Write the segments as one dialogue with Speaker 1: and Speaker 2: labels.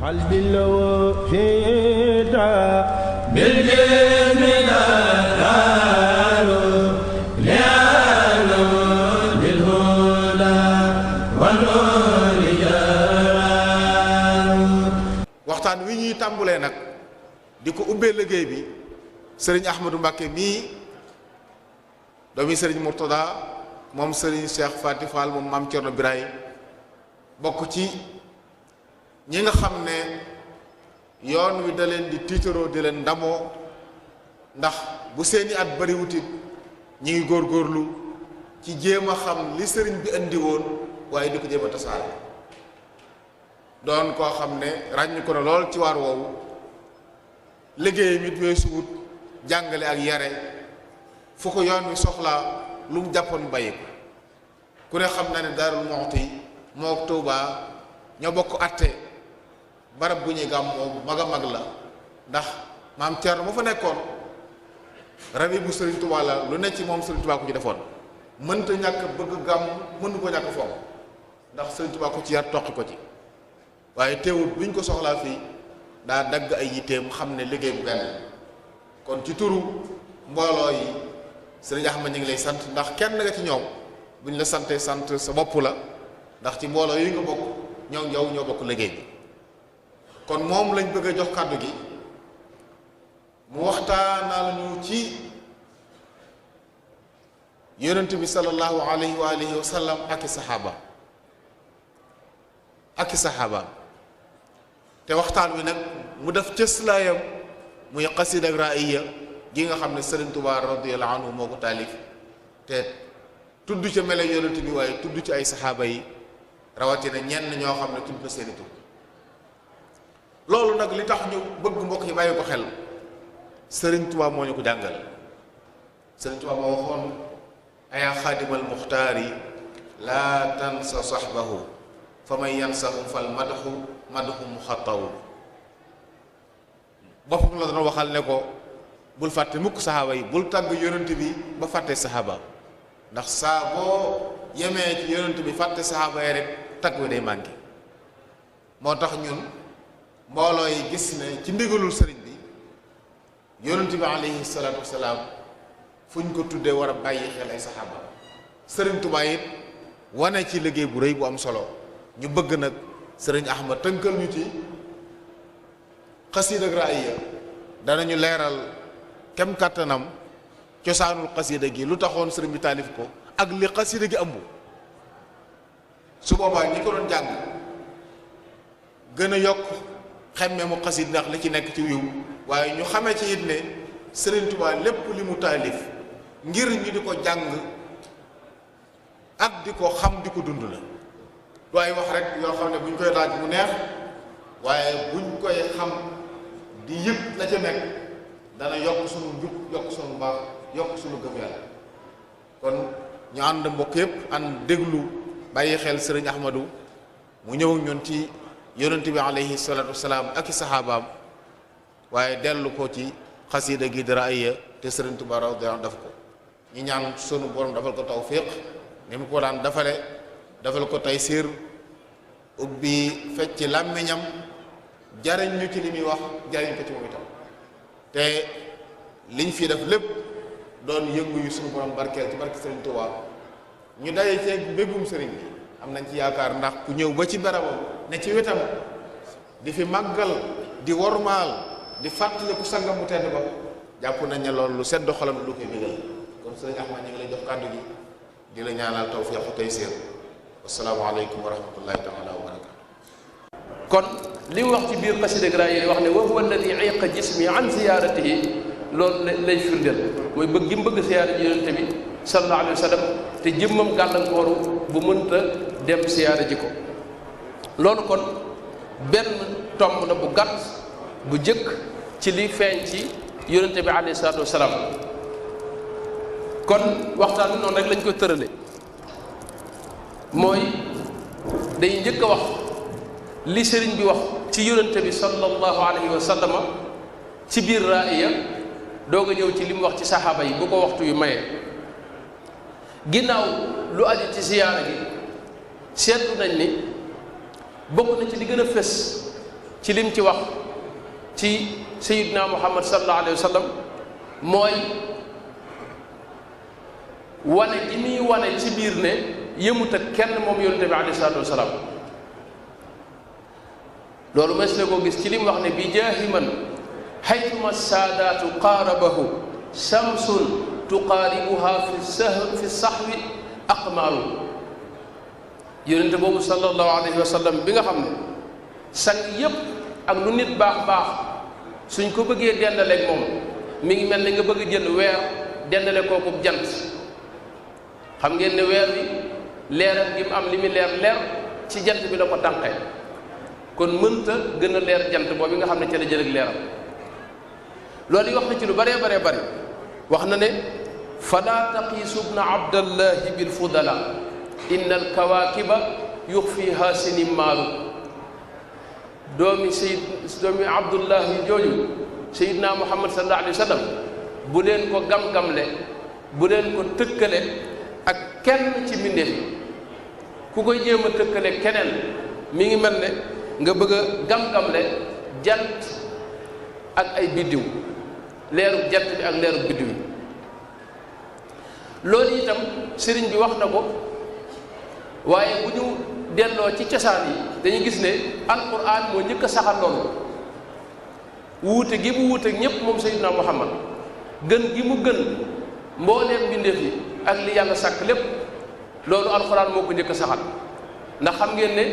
Speaker 1: قلبي لو فيدا بالجسم دار لأنه للهدى والنور جار.
Speaker 2: waxtaan wi ñuy tàmbulee nag di ko ubbee liggéey bi sëriñ Ahmadou Mbacké mii doomi sëriñ Mourtada moom sëriñ Cheikh Fati Fall moom maam Thierno Biraye bokk ci ñi nga xam ne yoon wi da leen di tiitaroo di leen ndamoo ndax bu seeni at bari wutit ñi ngi góorgóorlu ci jéem a xam li sëriñ bi indi woon waaye di ko jéem a tasaare doon koo xam ne ràññ ko na lool ci waar woowu liggéeyam it weesu wut jàngale ak yare fu ko yoon wi soxlaa lu mu jàppoon bàyyi ko ku ne xam na ne Daarul Muxti moo Tuubaa ñoo bokk atte barab bu ñuy gàmmoo mag a mag la ndax maam Thierno ma fa nekkoon rabi bu Sëriñ Tuubaa la lu ne ci moom Sëriñ Tuubaa ko ci defoon mënta ñàkk bëgg gàmm mënu ko ñàkk foog ndax Sëriñ Tuubaa ko ci yar toqi ko ci waaye teewul buñ ko soxlaa fii daa dagg ay yitteem xam ne liggéey bu benn kon ci turu mbooloo yi Sëriñ Ahmad ñu ngi lay sant ndax kenn nga ci ñoom buñ la santee sant sa bopp la ndax ci mbooloo yi nga bokk ñoo yow ñoo bokk liggéey bi kon moom lañ bëgg a jox kàddu gi mu waxtaanal ñu ci yonent bi sallallahu alayhi wa alihi wa sallam ak i saxaaba te waxtaan wi nag mu def cëslaayam muy xasida ak raaya gi nga xam ne Sëriñ Tuubaa radiyallahu anhu moo ko taalif te tudd ca mele yonent bi waaye tudd ci ay saxaaba yi rawatina ñenn ñoo xam ne tudd na seeni tur loolu nag li tax ñu bëgg mbokk yi bàyyi ko xel Sëriñ Tuubaa moo ñu ko jàngal Sëriñ Tuubaa moo waxoon ayaa xaadimal muxtaari laa tansa saxbahu fa man yansahu fal madxu muxattawu boppam la doon waxal ne ko bul fàtte mukk saxaaba yi bul tàgg yonent bi ba fàtte saxaaba ndax saa boo yemee ci yonent bi fàtte saxaaba yi rek tagg wi day manqué moo tax ñun mbooloo yi gis ne ci ndigalul sëriñ bi yonent bi alayhi salaatu wasalaam fu ñu ko tuddee war a bàyyi xel ay saxaaba sëriñ Tuubaa it wane ci liggéey bu rëy bu am solo ñu bëgg nag sëriñ Ahmad tënkal ñu ci xasiida ak raaya danañu leeral kem kàttanam cosaanul xasiida gi lu taxoon sëriñ bi taalif ko ak li xasiida gi ëmb su boobaa ñi ko doon jàng gën a yokk xemme mu xasiid ndax li ci nekk ci wiw waaye ñu xamee ci it ne Sëriñ Tuubaa lépp li mu taalif ngir ñu di ko jàng ak di ko xam di ko dund la waaye wax rek yoo xam ne buñ koy laaj mu neex waaye buñ koy xam di yëg la ca nekk dana yokk sunu njub yokk sunu mbaax yokk sunu gëm yàlla kon ñu ànd mbokk yëpp ànd déglu bàyyi xel Sëriñ Ahmadu mu ñëw ak ñun ci yonent bi alayhi salaatu wasalaam ak i saxaabaam waaye dellu ko ci xasiida gi dara ay te Sëriñ Tuubaa radiyallaahu daf ko ñu ñaan sunu borom dafal ko tawfiq ni mu ko daan dafal ko taysiir ubbi fecc làmmiñam jariñ ñu ci li muy wax jariñ ko ci moom itam te liñ fi def lépp doon yëngu yu sunu borom barkeel ci barke Sëriñ Tuubaa ñu daje ceeg mbégum sëriñ bi am nañ ci yaakaar ndax ku ñëw ba ci barabam ne ci wetam di fi màggal di wormaal di fàttaliku sangam bu tedd ba jàpp nañ ne loolu lu sedd xolam lu koy bégal kon sëriñ Ahmad ñu ngi lay jox kàddu gi di la ñaanal tawfiq taysiir wassalaamu aleykum wa rahmatullahi taala wa barakaatu.
Speaker 3: kon li mu wax ci biir xasida raaya yi wax ne wa huwa alladi iqa jismi an ziyaaratihi loolu lay firndeel mooy bëgg gi mu bëgg siyaara ji yonente bi sallallahu alayhi wa sallam te jëmmam gàllankooru bu mënta dem siyaara ji ko loolu kon benn tomb la bu gàtt bu jëkk ci li feeñ ci yonente bi alayhi salaatu wasalaam kon waxtaan bi noonu rek lañ ko tërale mooy day njëkk a wax li sëriñ bi wax ci yonente bi sallallahu alayhi wa sallama ci biir raaya doog a ñëw ci li mu wax ci saxaaba yi bu ko waxtu yu mayee ginnaaw lu aju ci siyaara gi seetlu nañ ni bokk na ci li gën a fës ci lim ci wax ci sayyidina muhammad sallallahu alayhi wa sallam mooy wane gi muy wane ci biir ne yëmut ak kenn moom yonente bi alayhi salaatu wasalaam loolu mas na koo gis ci lim wax ne bi jaahi man haytuma saadaatu qaarabahu shamsun tuqaaribuha fi sahwi aqmaaru yonente boobu sallallahu alayhi wa sallam bi nga xam ne sang yépp ak lu nit baax baax suñ ko bëggee dendaleeg moom mi ngi mel ni nga bëgg jël weer dendale kooku jant xam ngeen ne weer bi leeram gi mu am li mu leer ci jant bi la ko tànqee kon mënta gën a leer jant boobu nga xam ne ca la jël ak leeram loolu yi wax na ci lu baree bari wax na ne fala taqiisu bna abdallahi bilfudala inna alkawaakiba yuxfiha sinimaaru doomi abdullahi jooju sayidna muhammad sallallahu alayhi wa sallam bu leen ko gam-gamle bu leen ko tëkkale ak kenn ci mbindeef yi ku koy jéem a tëkkale keneen mi ngi mel ne nga bëgg a gam-gamle jant ak ay biddiw leerub jant bi ak leerub biddiw yi loolu itam sëriñ bi wax na ko waaye bu ñu delloo ci cosaan yi dañuy gis ne alquran moo njëkk a saxal loolu wuute gi mu wuute ñépp moom sayyidina muhammad gën gi mu gën mbooleem mbindeef yi ak li yàlla sàkk lépp loolu alquran moo ko njëkk a saxal ndax xam ngeen ne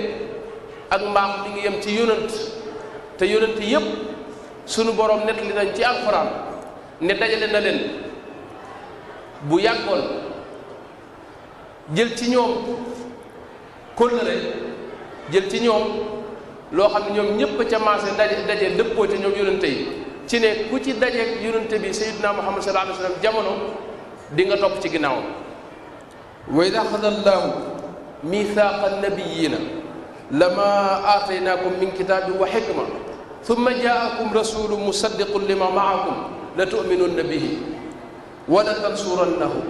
Speaker 3: ak mbaax mi ngi yem ci yonant te yonant yépp sunu borom nett li nañ ci alquran ne dajale na leen bu yàggoon jël ci ñoom kóllëre jël ci ñoom loo xam ne ñoom ñépp ca maase daje dëppoo ci ñoom yonante yi ci ne ku ci dajeeg yonante bi sayyidina muhammad sallallahu alayhi wa sallam jamono di nga topp ci ginnaawam wa id axada allahu mithaqa annabiyina lama aataynaakum min kitaabin wa xikma thumma jaakum rasulun musaddiqun lima maakum la tuminunna bihi wa la tansurannahu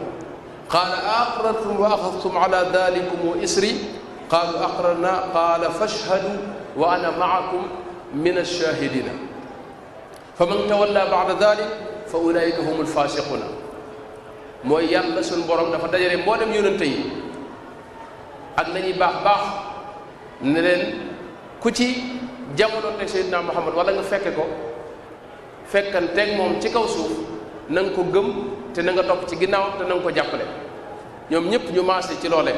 Speaker 3: qaala aqrartum wa axadtum ala dalikum isri qaalu aqrarna qaala fashhadu wa ana maakum min alshahidina fa man tawalla bada dalik fa ulaika hum alfasiquna mooy yàlla suñ borom dafa dajale mboolem yonente yi ak nañuy baax ne leen ku ci jamonoonte Seydina Muhammad wala nga fekke ko fekkanteeg moom ci kaw suuf na nga ko gëm te na nga topp ci ginnaaw te na nga ko jàppale ñoom ñëpp ñu maase ci loolee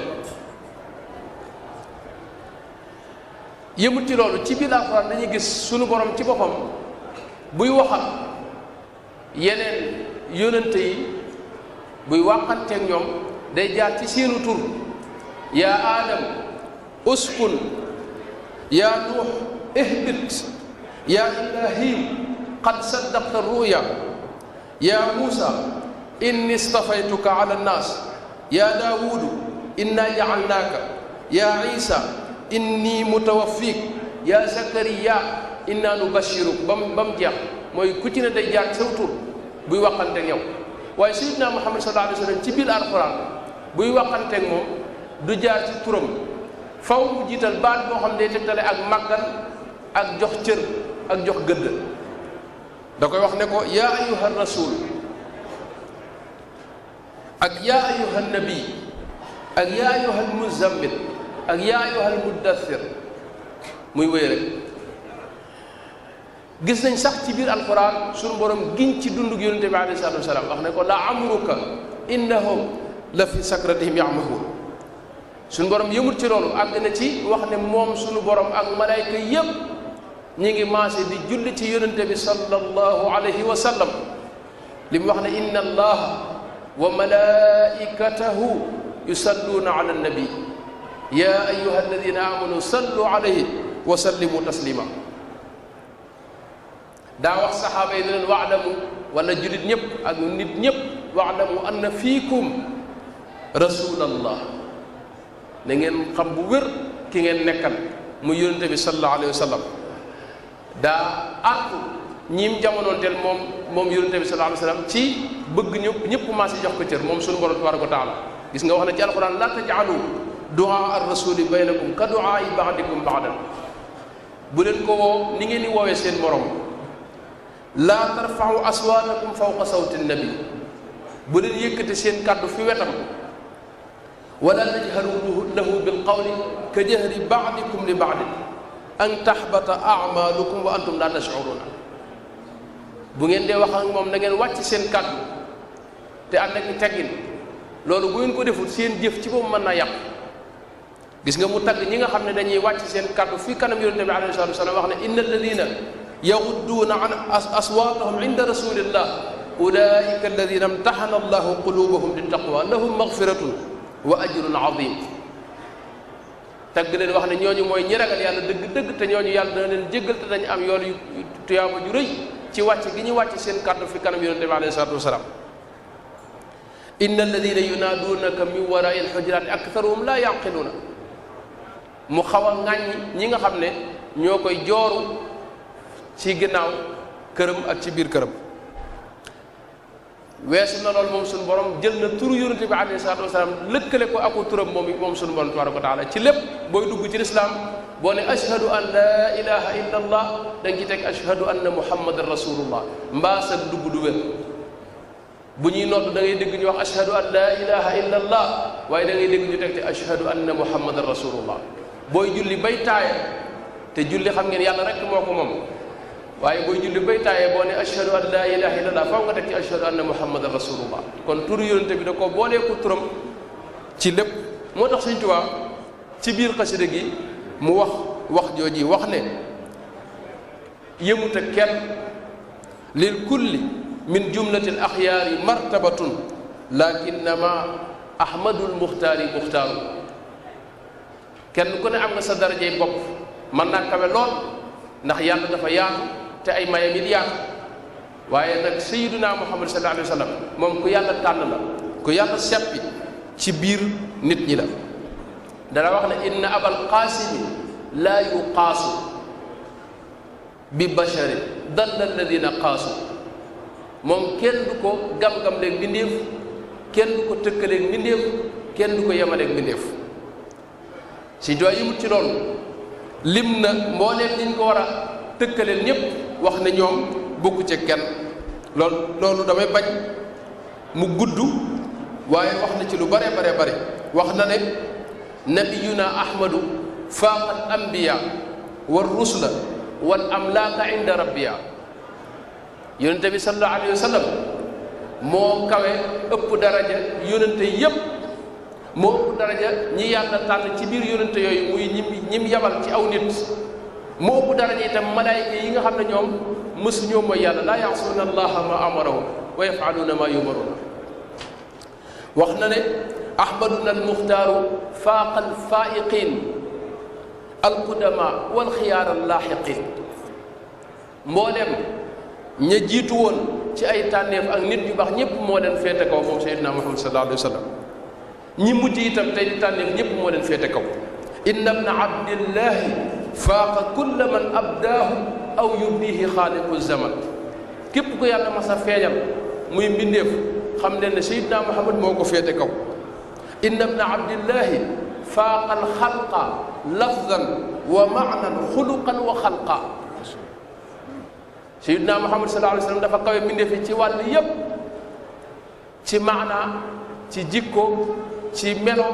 Speaker 3: yëmut ci loolu ci biir alxuraan dañuy gis sunu borom ci boppam buy waxal yeneen yonente yi buy waxanteeg ñoom day jaar ci seenu tur yaa aadam uskun yaa nuux ihbit yaa ibrahim qad saddaqta ruya yaa muusa inni stafaytuka ala nnaas yaa daawudu inna jacalnaaka yaa isa inni mutawaffik yaa zakariya inna nubashiruk bam jeex mooy ku ci ne day jaar saw tur buy waxanteeg yow waaye sayyidina muhammad sallallahu alayhi wa sallam ci biir alquran buy waxanteeg moom du jaar ci turam faw mu jiital baat boo xam day tegtale ak màggal ak jox cër ak jox gëdd da koy wax ne ko yaa ayyuha rasul ak yaa ayyuha nabi ak yaa ayyuha muzammil ak yaa ayyuha muddathir muy wéy rek gis nañ sax ci biir alquran suñu borom giñ ci dundug yonente bi alayhi salatu wasalaam wax ne ko la amruka innahum la fi sakratihim ya'mahun suñu borom yëmut ci loolu àgg na ci wax ne moom suñu borom ak malayka yépp ñi ngi maase di julli ci yonente bi sallallahu alayhi wa sallam li mu wax ne inna allaha wa malaikatahu yusalluuna ala annabi ya ayyuha alladina amanu sallu alayhi wa sallimu taslima daa wax saxaaba yi ne leen waalamu wala jullit ñëpp ak nit ñëpp waalamu anna fiikum rasulallah na ngeen xam bu wér ki ngeen nekkal mu yonente bi sallallahu alayhi wa sallam daa àttu ñiim jamonoonteel moom yonente bi sallallahu alayhi wa sallam ci bëgg ñëpp maase jox ko cër moom suñu borom tabaraka wa taala gis nga wax na ci alquran la taj'alu du'a ar rasuli baynakum ka du'a ba'dikum ba'dan bu leen ko woo ni ngeen di woowee seen morom laa tarfa'u aswaatakum fawqa sawti nabi bu leen yëkkati seen kàddu fi wetam wala tajharu lahu bil qawli ka jahri ba'dikum li ba'din an tahbata a'malukum wa antum la tash'uruna bu ngeen dee wax ak moom na ngeen wàcc seen kàddu te ànd ak teggin loolu bu ngeen ko deful seen jëf ci boobu mën naa yàq gis nga mu tagg ñi nga xam ne dañuy wàcc seen kàddu fii kanam yonente bi alayhi salatu wasalam wax ne inna alladina yaghudduuna an aswaatahum inda rasulillah ulaika alladina imtahana allahu qulubahum littaqwa lahum maghfiratun wa ajrun azim tagg leen wax ne ñooñu mooy ñi ragal yàlla dëgg-dëgg te ñooñu yàlla dana leen jéggal te dañu am yoon yu tuyaaba ju rëy ci wàcc gi ñu wàcc seen kàddu fi kanam yonente bi alayhi salatu wasalam inna alladina yunaaduunaka min waraai alxujuraati aktharuhum la yaqiluuna mu xaw a ŋàññi ñi nga xam ne ñoo koy jooru ci ginnaaw këram ak ci biir këram weesu na loolu moom suñu borom jël na turu yonente bi alayhi salaatu wasalaam lëkkale ko aku turam moom suñu borom tabaraka wa taala ci lépp booy dugg ci lislaam boo ne ashhadu an laa ilaha illa allah da nga ci teg ashhadu anna muhammadan rasulullah mbaa sa dugg du wér bu ñuy nodd da ngay dégg ñu wax ashhadu an laa ilaha illa allah waaye da ngay dégg ñu teg te ashhadu anna muhammadan rasulullah booy julli bay taaye te julli xam ngeen yàlla rek moo ko moom waaye booy julli bay taaye boo ne ashhadu an laa ilaha illa allah faw nga teg ci ashhadu anna muhammadan rasulullah kon turu yonente bi da ko boolee ko turam ci lépp moo tax Sëñ Tuubaa ci biir xasida gi mu wax jooji wax ne yëmuta kenn lil kulli min jumlati al axyaari martabatun lakinnama ahmadul muxtaari muxtaaru kenn ku ne am nga sa darajey bopp mën naa kawe lool ndax yàlla dafa yaatu te ay mayam it yaatu waaye nag sayyiduna muhammad sallallahu alayhi wa sallam moom ku yàlla tànn la ku yàlla seppi ci biir nit ñi la dana wax ne inna abal qaasimi laa yuqaasu bi basharin dalla alladina qaasu moom kenn du ko gam-gam leeg mbindéef kenn du ko tëkkaleeg mbindéef kenn du ko yemaleeg mbindéef si doy yimut ci loolu lim na mbooleem niñ ko war a tëkkaleel ñépp wax ne ñoom bokku ci kenn loolu damay bañ mu gudd waaye wax na ci lu bare wax na ne nabiyuna ahmadu faaqa al anbiya wa rusula wal amlaaka inda rabbiya yonente bi sallallahu alayhi wa sallam moo kawe ëpp daraja yonente yépp moo ëpp daraja ñi yàlla tànn ci biir yonente yooyu muy ñim yabal ci aw nit moo ëpp daraja itam malaayika yi nga xam ne ñoom mësu ñoom mooy yàlla laa yaasuuna allaha ma amarahum wa yafaluuna ma yumaruuna wax na ne ahmaduna almuxtaaru faaqa alfaa'iqiin alqudama walxiyaar allaaxiqiin mbooleem ña jiitu woon ci ay tànneef ak nit yu baax ñëpp moo leen féete kaw moom sayyidina muhammad sallallahu alayhi wa sallam ñi mujj itam tey di tànneef ñëpp moo leen féete kaw inna ibna abdillahi faaqa kulla man abdaahu aw yubdihi xaaliqu zaman képp ko yàlla mas a feeñal muy mbindeef xam leen ne sayyidina muhammad moo ko féete kaw inna ibna abdillahi faaqa alxalqa lafdan wa maanan xuluqan wa xalqa sayyidina muhammad sallallahu alayhi wa sallam dafa kawe mbindeef yi ci wàll yépp ci maana ci jikko ci melo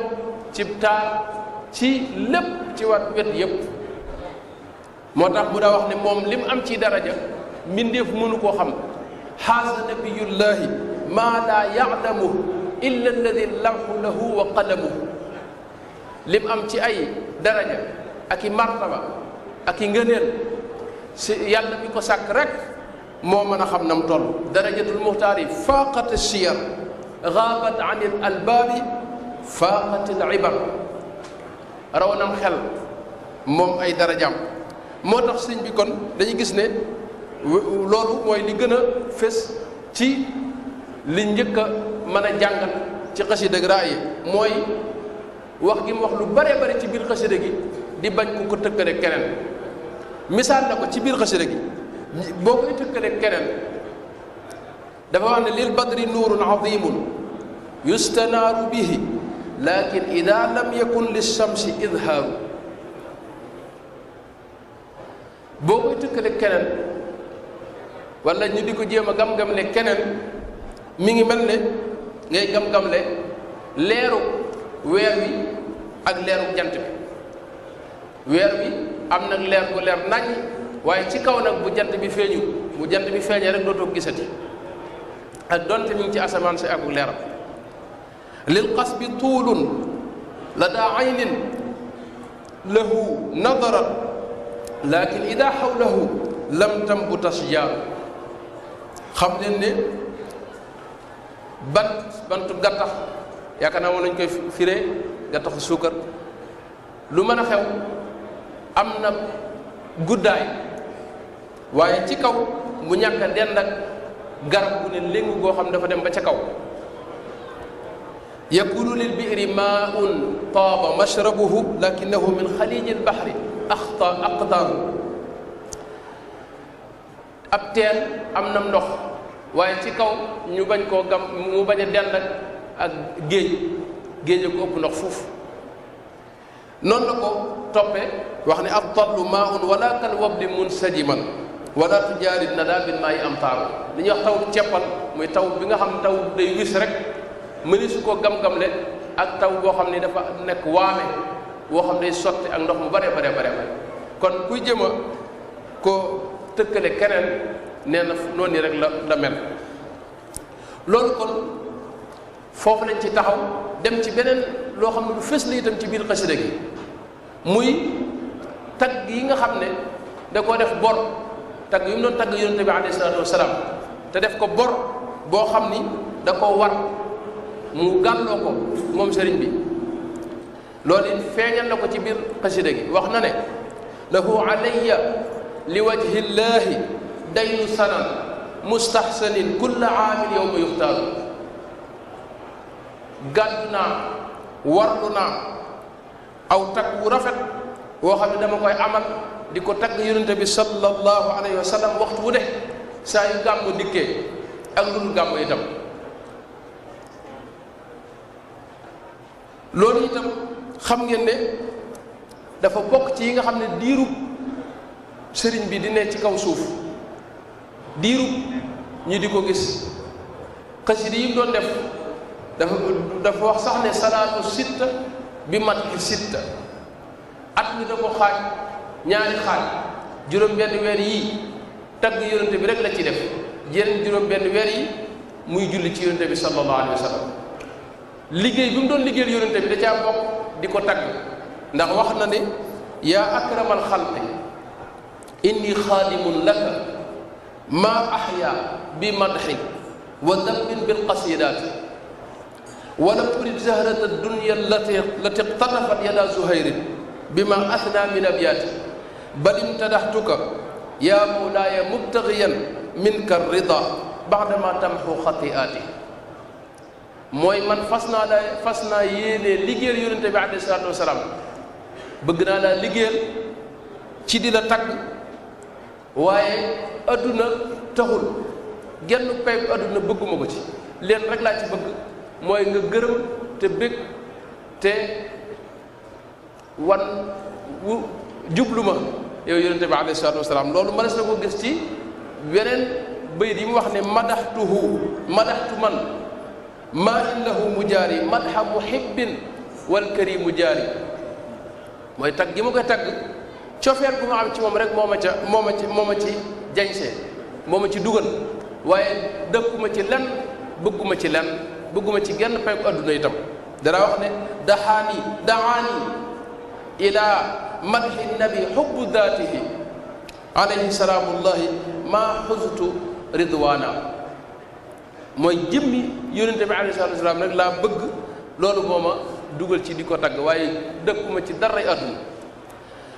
Speaker 3: ci taar ci lépp ci wet yépp moo tax bu daa wax ne moom li mu am ci daraja mbindeef mënu koo xam xaasa nabiyullahi maa laa ya'lamu illa alladi lahu lahu wa qalamu li mu am ci ay daraja ak i martaba ak i ngëneel si yàlla mi ko sàkk rek moo mën a xam nam toll darajatul muxtaari faaqat siyar gaabat an il albaabi faaqat al ibar raw nam xel moom ay darajaam moo tax sëñ bi kon dañuy gis ne loolu mooy li gën a fés ci li njëkk a mën a jàngal ci xasida gi raay mooy wax gi mu wax lu bare bare ci biir xasida gi di bañ ku ko tëkkale keneen misaal na ko ci biir xasida gi boo koy tëkkale keneen dafa wax ne lil badri nuurun azimun yustanaaru bihi lakin ida lam yakun lishamsi idhaaru boo koy tëkkale keneen wala ñu di ko jéem a gam-gamle keneen mi ngi mel ne ngay gam-gamle leeru weer wi ak leeru jant bi. weer wi am nag leer bu leer nañ waaye ci kaw nag bu jant bi feeñu bu jant bi feeñee rek dootoo gisati ak donte mi ngi ci asamaan si ak leeram lil qasbi tuulun la daa aynin lahu nadarat lakin ida xawlahu lam tambu tasjaaru xam leen ne bantu gattax yaakaar naa moom lañ koy firee gattaxu suukar lu mën a xew am na guddaay waaye ci kaw mu ñàkk a dend ak garab bu ne léngu goo xam dafa dem ba ca kaw yakunu lil bi'ri maa'un taaba mashrabuhu lakinahu min xaliijil baxri aqtaaru ab teen am na ndox waaye ci kaw ñu bañ koo gam mu bañ a dend ak géej ko ëpp ndox fuuf noonu la ko toppee wax ne ab tallu maa'un wala kal wabli munsajiman wala tujaari nada bil maa'i amtaaru li ñuy wax taw ceppal muy taw bi nga xam ne taw day wis rek mëni su ko gam-gamle ak taw boo xam ne dafa nekk waame boo xam day sotti ak ndox mu bare kon kuy jëma ko tëkkale keneen nee na noonu rek la mel loolu kon foofu lañ ci taxaw dem ci beneen loo xam ne lu fës la itam ci biir xasida gi muy tagg yi nga xam ne da koo def bor tagg yu mu doon tagg yonente bi alayhi salaatu wasalaam te def ko bor boo xam ni da koo war mu gàlloo ko moom sëriñ bi loolu it feeñal na ko ci biir xasida gi wax na ne lahu alayya li wajhi llahi daynu sanan mustahsanin kulla aamil yowma yuxtaaru gàddu naa warlu naa aw tagg wu rafet woo xam ne dama koy amal di ko tagg yonente bi sallallahu alayhi wa sallam waxtu wu de saa yu gàmmu dikkee ak lu dul gàmmu itam loolu itam xam ngeen ne dafa bokk ci yi nga xam ne diirub sëriñ bi di ne ci kaw suuf diirub ñu di ko gis xasida yi doon def dafa wax sax ne salaatu sitta bi mat ki sitta at mi da ko xaaj ñaari xaaj juróom-benn weer yii tagg yonente bi rek la ci def yeneen juróom-benn weer yi muy julli ci yonente bi sallallahu alayhi wa sallam liggéey bi mu doon liggéeyal yonente bi da caa bokk di ko tagg ndax wax na ne yaa akramal xalqi inni xaadimun laka maa ahya bi madxi wa dabbin bil qasidaati wala urid zahrata dunya lati iqtanafat yada zuhayrin bima athna min abyaati bal imtadaxtuka yaa mawlaaya mubtagiyan minka rida baxdama tamxu xatiaati mooy man fas naa yéene liggéeyal yonente bi alayhi salaatu wasalaam bëgg naa laa liggéeyal ci di la tagg waaye adduna taxul genn pay adduna bëgguma ko ci leen rek laa ci bëgg mooy nga gërëm te bëgg te wan wu jublu ma yow yonente bi alayhi salaatu wasalaam loolu mënees na ko gis ci weneen bayit yi mu wax ne madaxtu man maa in lahu mujaari madxa muhibbin wal karimu jaari mooy tagg gi ma koy tagg cofeer gu ma am ci moom rek moo ma ci jañsee moo ma ci dugal waaye dëkkuma ci lenn bëgguma ci genn pay ko adduna itam dara wax ne daani ila madxi nabi xubbu daatihi alayhi salaamullahi maa xustu ridwaana mooy jëmmi yonente bi alayhi salaatu wasalaam rek laa bëgg loolu moo ma dugal ci di ko tagg waaye dëkkuma ci daray adduna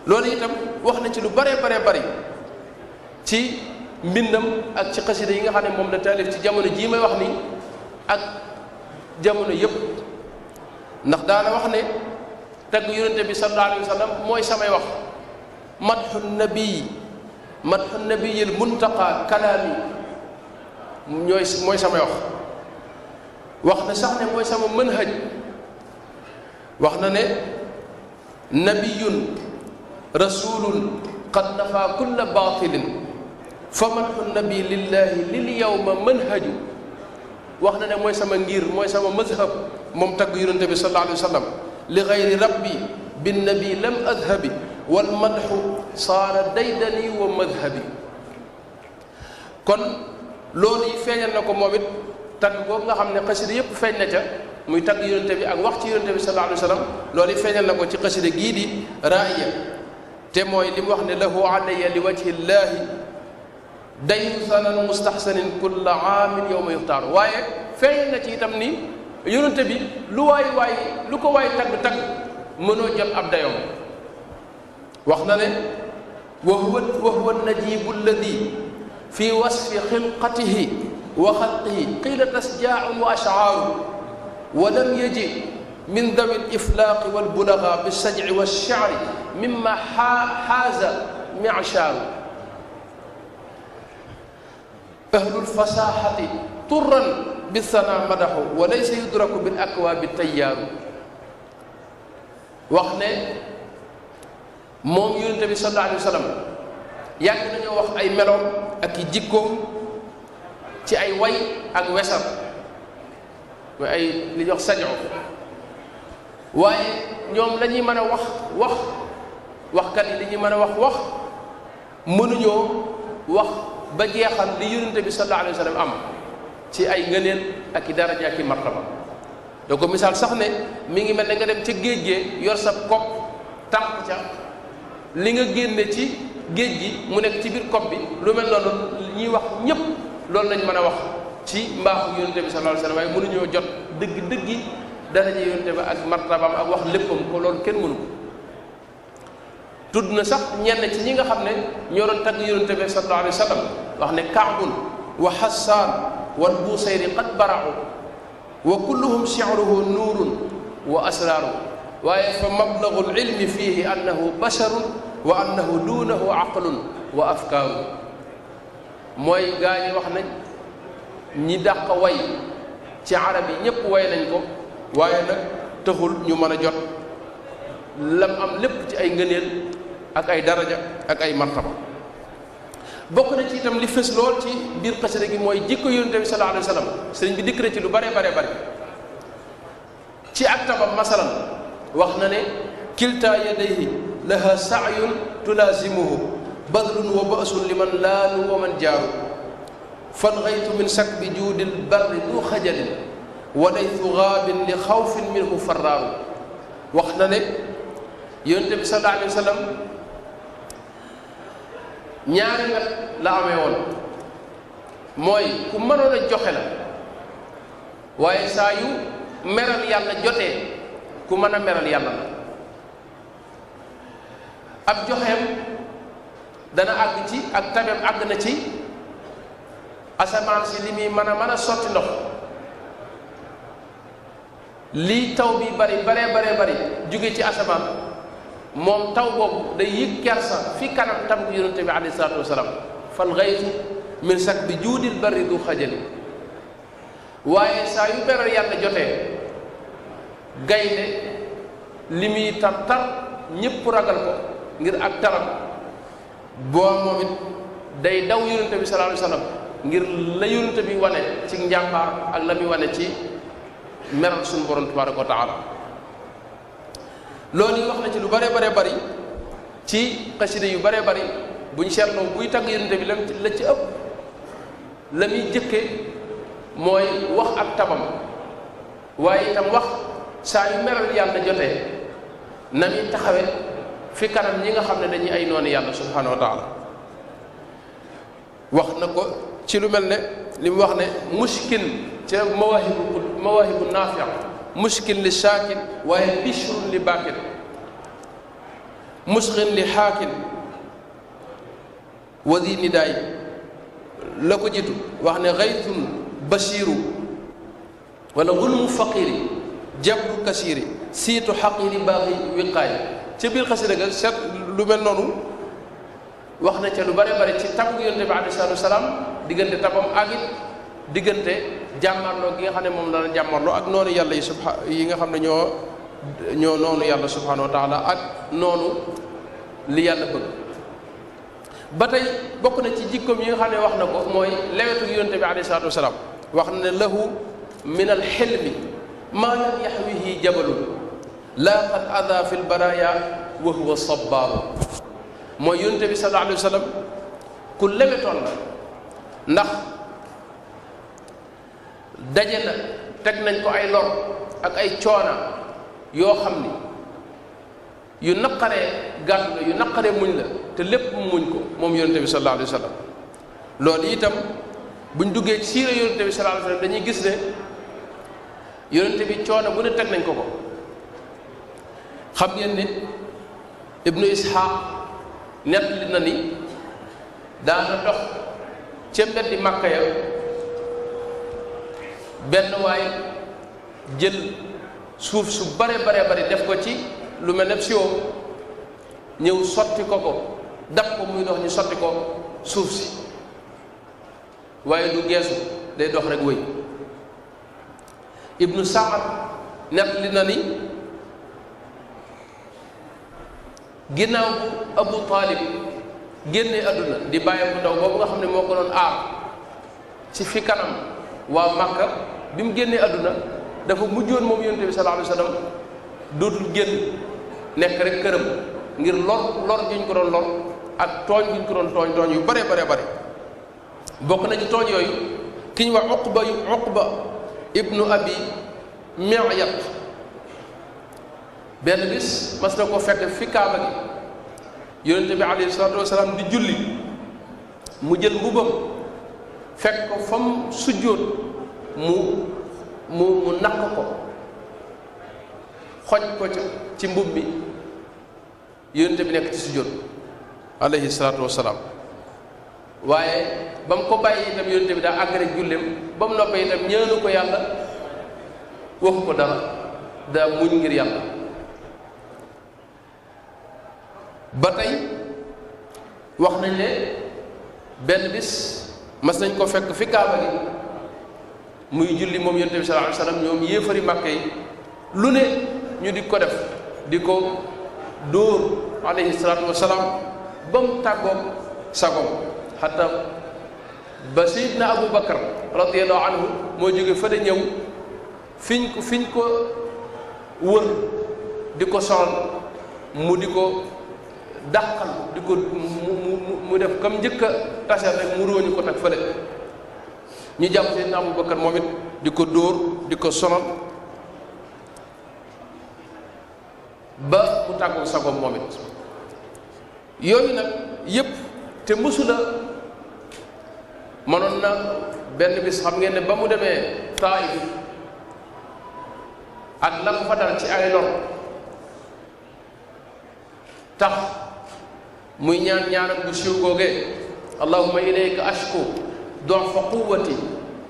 Speaker 3: loolu itam wax na ci lu bare bari ci mbindam ak ci xasida yi nga xam ne moom la taalif ci jamono jii may wax nii ak jamono yépp ndax daana wax ne tagg yonente bi sallallahu alayhi wa sallam mooy samay wax madxu nabiyil muntaqa kalaami mooy samay wax na sax ne mooy sama manhaj wax na ne nabiyun rasulun qad nafa kulla batilin fa madhu nabi lillahi lil yawma manhaju wax na ne mooy sama ngir mooy sama mazhab moom tagg yonente bi sallallahu alayhi wa sallam li gayri rabbi bin nabi lam adhabi wal madhu saara daydani wa madhabi kon loolu yi feeñal na ko moom it tagg boobu nga xam ne xasida yépp feeñ na ca muy tagg yonente bi ak wax ci yonente bi sallallahu alayhi wa sallam loolu yi feeñal na ko ci xasida gii di raaya te mooy li mu wax ne lahu alayya li wajhi llahi dayu sanan mustahsanin kulla aamin yawma yuxtaaru waaye feeñal na ci itam ni yonente bi lu ko waay tagg mënoo jot ab dayoom wax na ne wa huwa najibu alladi fi wasfi xilqatihi wa xalqihi qiila tasjaaun wa ashcaaru wa lam yaji min dawi aliflaaqi walbulaga bilsajci walshacri mimma xaaza michaaru ahlu lfasaxati turran bisana madaxu wa laysa yudraku bil akwaabi tayyaaru wax ne moom yonente bi sallallahu alayhi wa sallam yàgg nañoo wax ay meloom ak i jikkoom ci ay way ak wesar mooy ay li ñuy wax sañoo waaye ñoom la ñuy mën a waxkat yi li ñuy mën a wax mënuñoo wax ba jeexal li yonente bi sallallahu alayhi wa sallam am ci ay ngëneel ak i daraja ak i martaba doo ko misaal sax ne mi ngi mel ne nga dem ca géej gee yor sa kopp tànk ca li nga génne ci géej gi mu nekk ci biir kopp bi lu mel noonu ñuy wax ñépp loolu lañ mën a wax ci mbaaxu yonente bi sallallahu alayhi wa sallam waaye mënuñoo jot dëggi daraja yonente bi ak martabaam ak wax léppam ko loolu kenn mënu ko tudd na sax ñenn ci ñi nga xam ne ñoo doon tagg yonente bi sallallahu alayhi wa sallam wax ne Kaabun wa Hassaan wal Busayri qad bara'u wa kulluhum shi'ruhu nuurun wa asraaru waaye fa mablagu l-ilmi fiihi annahu basharun wa annahu duunahu aqlun wa afkaaru mooy gaa ñi wax nañ ñi dàq way ci arab yi ñépp way nañ ko waaye nag taxul ñu mën a jot lam am lépp ci ay ngëneel ak ay daraja ak ay martaba bokk na ci itam li fës lool ci biir xasida gi mooy jikko yonente bi sallallahu alayhi wa sallam sëriñ bi dikk na ci lu bare ci ak tabam masalan wax na ne kilta yadayhi laha saayun tulazimuhu badlun wa ba'sun liman laanu wa man jaaru falgaytu min sakbi juudil barri du xajalin wa laytu gaabin li xawfin minhu farraaru wax na ne yonente bi sallallahu alayhi wa sallam ñaari wet la amee woon mooy ku mënoon a joxe la waaye saa yu meral yàlla jotee ku mën a meral yàlla la ab joxeem dana àgg ci ak tabeem àgg na ci asamaan si li muy mën a sotti ndox lii taw bi bari jóge ci asamaan moom taw boobu day yëg kersa fi kanam tam yonente bi alayhi salaatu wasalaam fal gaytu min sak bi juudil barri du xajali waaye saa yu beral yàlla jotee gaynde li muy tar ñépp ragal ko ngir ak taram boo moom it day daw yonente bi sallallahu alayhi wasallam ngir la yonente bi wane ci njàmbaar ak la muy wane ci meral suñu borom tabaraka wa taala loolu yi wax na ci lu bare bari ci xasida yu bare bari buñ seetloo buy tagg yonente bi la ci ëpp la muy jëkke mooy wax ak tabam waaye itam wax saa yu meral yàlla jotee na muy taxawe fi kanam ñi nga xam ne dañuy ay noonu yàlla subhanahu wa taala wax na ko ci lu mel ne li mu wax ne mushkin ci mawaahibu naafi' mushkin li shaakin waaye bishrun li baakin muskin li xaakin wa di nidaay la ko jiitu wax ne gaytun bashiru wala gulmu faqiri jabru kasiri siitu xaqiri baaxi wiqaay ca biir xasida ga seet lu mel noonu wax na ca lu bare ci tagg yonente bi alayhi salaatu wasalaam diggante tabam ak it diggante jàmmarloo gi nga xam ne moom la jàmmarloo ak noonu yàlla yi nga xam ne ñoo noonu yàlla subhanahu wa taala ak noonu li yàlla bëgg ba tey bokk na ci jikkoom yi nga xam ne wax na ko mooy lewetu yonente bi alayhi salaatu wasalaam wax na ne lahu min al xilmi maa lam yaxwihi jabalun laa qad ada fi lbaraya wa huwa sabbaaru mooy yonente bi sallallahu alayhi wa sallam ku lewetoon la ndax daje na teg nañ ko ay lor ak ay coona yoo xam ni yu naqaree gàddu la yu naqaree muñ la te lépp mu muñ ko moom yonente bi sallallahu alayhi wa sallam loolu itam buñ duggee ci siira yonente bi sallallahu alayhi wa sallam dañuy gis ne yonente bi coono bu ne teg nañ ko ko xam ngeen ni ibnu ishaq nettali na ni daana dox ca mbeddi Makka ya benn waay jël suuf su bare def ko ci lu mel ne siwo ñëw sotti ko dab ko muy dox ñu sotti ko suuf si waaye du geesu day dox rek wëy ibnu Saad nettali na ni ginnaaw bu Abu Talib génne àdduna di bàyyi bu ndaw boobu nga xam ne moo ko doon aar ci fi kanam waa Makka bi mu génnee àdduna dafa mujjoon moom yonent bi sallallahu alayhi wa sallam dootul génn nekk rek këram ngir lor juñ ko doon lor ak tooñ buñ ko doon tooñ yu bare bokk na ci tooñ yooyu ki ñu wax Uqba ibnu Abi Mu'ayt benn bis mas na ko fekk fi Kaaba gi yonente bi alayhi salaatu wasalaam di julli mu jël mbubam fekk ko fa mu sujjóot mu naq ko xoj ko ci mbub mi yonente bi nekk ci sujjóot alayhi salaatu wasalaam waaye ba mu ko bàyyi itam yonente bi daa àgg rek julleem ba mu noppee itam ñaanu ko yàlla waxu ko dara daa muñ ngir yàlla ba tey wax nañ ne benn bis mas nañ ko fekk fi Kaaba gi muy julli moom yonent bi sallallahu alayhi wasallam ñoom yéefari Màkka yi lu ne ñu di ko def di ko dóor alayhi salaatu wasalaam ba mu tàggoog sagom xataa ba Seydina Abu Bakar radiyallahu anhu moo jóge fa de ñëw fiñ ko wër di ko sonal mu di ko dàqal di ko mu def comme njëkk a taseel rek mu róoñu ko tag fële ñu jàpp Seydina Abu Bakar moom it di ko dóor di ko sonal ba mu tàggoog sagoom moom it yooyu nag yépp te mësula mënoon na benn bis xam ngeen ne ba mu demee Taif ak la ko fa dal ci ay lor tax muy ñaanam bu siiw googee allahumma ilayka ashku du'fa quwwati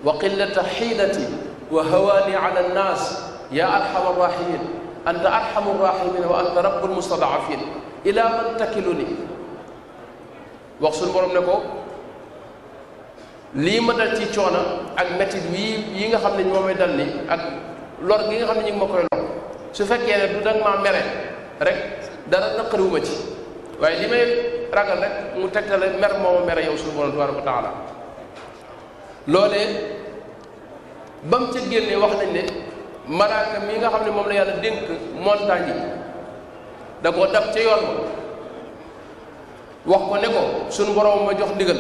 Speaker 3: wa qillata hiilati wa hawaani ala annaas ya arhamar rahimin anta arhamur rahimin wa anta rabbul mustada'afin ila man takiluni wax suñu borom ne ko lii ma dal ci coono ak métit yi nga xam ne moo may dal ni ak lor gi nga xam ne ñu ngi ma koy lor su fekkee ne du danga maa mere rek dara naqariwuma ci waaye li may ragal rek mu tegtale mer moo ma mere yow suñu borom tabaaraka wa taala loolee ba mu ca génnee wax nañ ne malaaka mi nga xam ne moom la yàlla dénk montagne yi da koo dab ca yoon wax ko ne ko suñu borom ma jox ndigal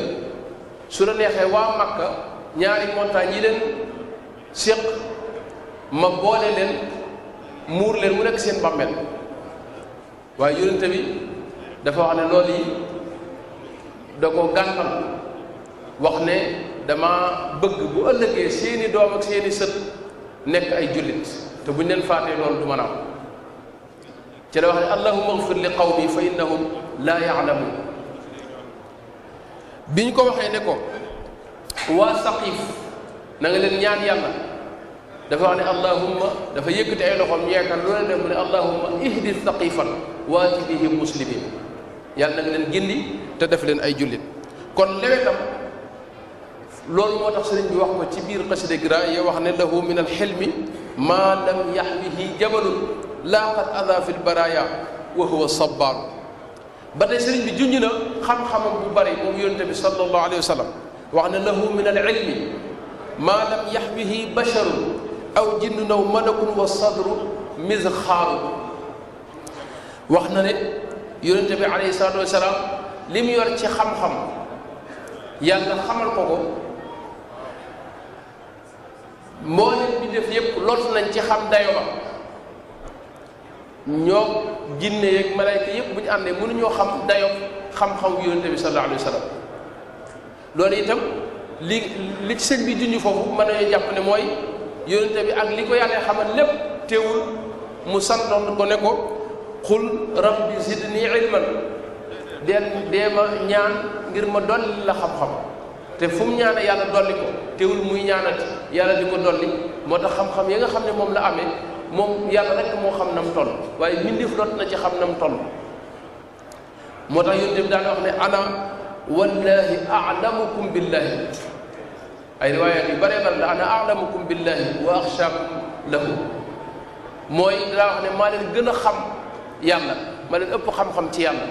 Speaker 3: su la neexee waa Makka ñaari montagne yi leen séq ma boole leen muur leen mu nekk seen bàmmeel waaye yonente bi dafa wax ne loolu yi da ko gàntal wax ne dama bëgg bu ëllëgee seeni doom ak seeni sët nekk ay jullit te buñ leen faatee loolu du mën a am ci la wax ne allahumma ighfir li qawmi fa innahum laa ya'lamun bi ñu ko waxee ne ko waa Saqif na nga leen ñaan yàlla dafa wax ne allahumma dafa yëkkati ay loxoom ñu yaakaar lu leen def mu ne allahumma ihdi Saqifan waati bihim muslimin yàlla na nga leen gindi te def leen ay jullit kon lewetam loolu moo tax sëriñ bi wax ko ci biir xasida gra yo wax ne lahu min alxilmi maa lam yaxwihi jabalun laaqat ada fi lbaraya wa huwa sabbaaru ba tey sëriñ bi junj na xam-xamam bu bari moom yonente bi sallallahu alayhi wa sallam wax ne lahu min al ilmi maa lam yaxwihi basharun aw jinnun aw malakun wa sadru mizxaaru wax na ne yonente bi alayhi salaatu wa salaam li mu yor ci xam-xam yàlla xamal ko ko mboolem bi def yépp lot nañ ci xam dayo ba ñoo jinne yeeg malayka yépp bu ñu àndee mënuñoo xam dayo xam-xam yonente bi sallallahu alayhi wa sallam loolu itam li ci sëñ bi junj foofu mën nañoo jàpp ne mooy yonente bi ak li ko yàlla xamal lépp teewul mu santoon ko ne ko qul rabbi zidni ilman dee ma ñaan ngir ma dolli la xam-xam te fu mu ñaane yàlla dolli ko teewul muy ñaanati yàlla di ko dolli moo tax xam-xam yi nga xam ne moom la amee moom yàlla rek moo xam nam toll waaye mbindeef lot na ci xam nam toll moo tax yonente bi daan wax ne ana wallahi a'lamukum billahi ay riwaayaat yu bare bare la ana a'lamukum billahi wa axshaakum lahu mooy daa wax ne maa leen gën a xam yàlla maa leen ëpp xam-xam ci yàlla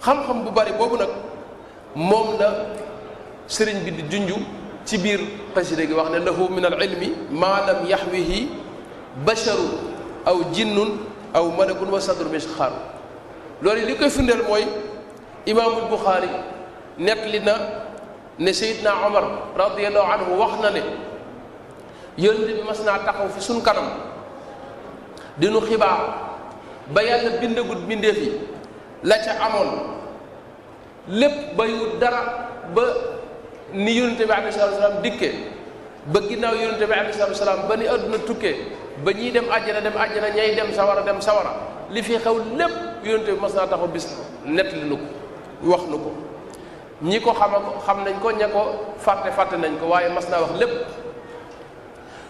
Speaker 3: xam-xam bu bari boobu nag moom la sëriñ bi di junju ci biir xasida gi wax ne lahu min al ilmi maa lam yaxwihi basharun aw jinnun aw malakun wa sadru mishxaar loolu li koy firndeel mooy imaamul Buxaari nettali na ne Seydina Omar radiyallahu anhu wax na ne yonent bi mas naa taxaw fi suñ kanam dinu xibaar ba yàlla bindagut bindeef yi la ca amoon lépp baywut dara ba ni yonent bi alayhi salaatu salaam dikkee ba ginnaaw yonent bi alayhi salaatu salaam ba ni àdduna tukkee ba ñiy dem àjjana ñay dem sawara li fi xew lépp yonent bi mas naa taxaw bis nettali nu ko wax nu ko ñi ko xam nañ ko ña ko fàtte nañ ko waaye mas naa wax lépp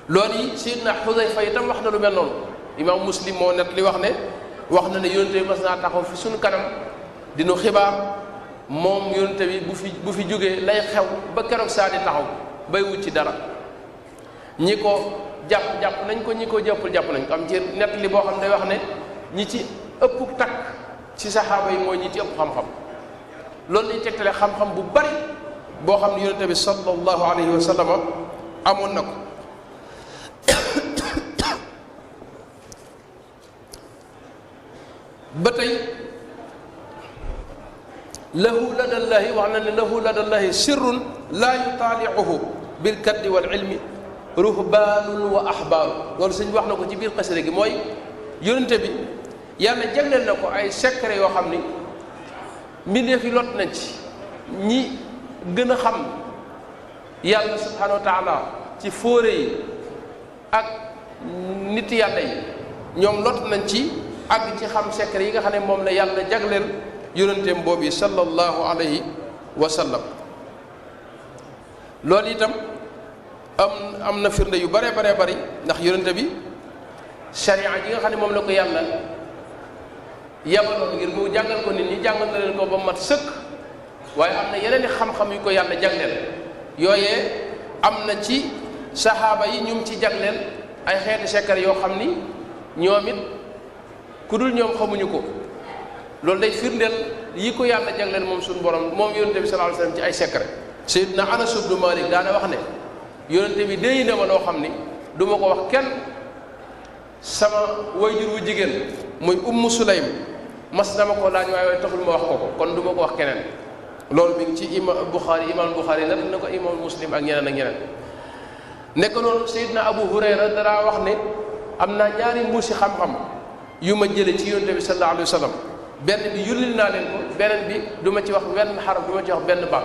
Speaker 3: loolu yi Sayyidina Xudayfa itam wax na lu mel noonu imaam Muslim moo net li wax na ne yonente bi mas naa taxaw fi suñu kanam dinu xibaar moom yonente bi bu fi jógee lay xew ba keroog saa di taxaw bay wut ci dara ñi ko jàpp nañ ko ñi ko jàppul jàpp nañ ko am ci net li boo xam ne day wax ne ñi ci ëpp takk ci saxaaba yi mooy ñi ci ëpp xam-xam loolu lay tegtale xam-xam bu bari boo xam ne yonente bi sallallahu alayhi wa sallam amoon na ko ba tey lahu ladallahi wax na ne lahu ladallahi sirrun laa yutaaliuhu bilkaddi wal ilmi ruhbaanun wa ahbaaru loolu sëñ bi wax na ko ci biir xasida gi mooy yonente bi yàlla jagleel na ko ay secret yoo xam ni mbindeef yi lot nañ ci ñi gën a xam yàlla subhanahu wa taala ci fóore yi ak nit yàlla yi ñoom lot nañ ci àgg ci xam secret yi nga xam ne moom la yàlla jagleel yonenteem boobu sallallahu alayhi wa sallam loolu itam am na firnde yu bare bari ndax yonente bi sharia ji nga xam ne moom la ko yàlla yabaloon ngir mu jàngal ko nit ñi jàngal na leen ko ba mat sëkk waaye am na yeneen i xam-xam yu ko yàlla jagleel yooyee am na ci saxaaba yi ñu ci jagleel ay xeeti secret yoo xam ni ñoom it ku dul ñoom xamuñu ko loolu day firndeel yi ko yàlla jagleel moom suñu borom moom yonente bi sallallahu alayhi wasallam ci ay secret Seydina Anas ibnu Malik daana wax ne yonente bi déy na ma loo xam ni du ma ko wax kenn sama wayjur wu jigéen muy Ummu Sulaym mas dama ko laaj waaye taxul ma wax ko kon du ma ko wax keneen loolu mi ngi ci imam Bukhari nag na ko imam Muslim ak ñeneen ak ñeneen nekk noonu Seydina Abu Hurayra dara wax ne am naa ñaari muusi xam-xam yu ma jële ci yonente bi sallallahu alayhi wa sallam benn bi yullil naa leen ko beneen bi du ma ci wax benn xaraf du ma ci wax benn baat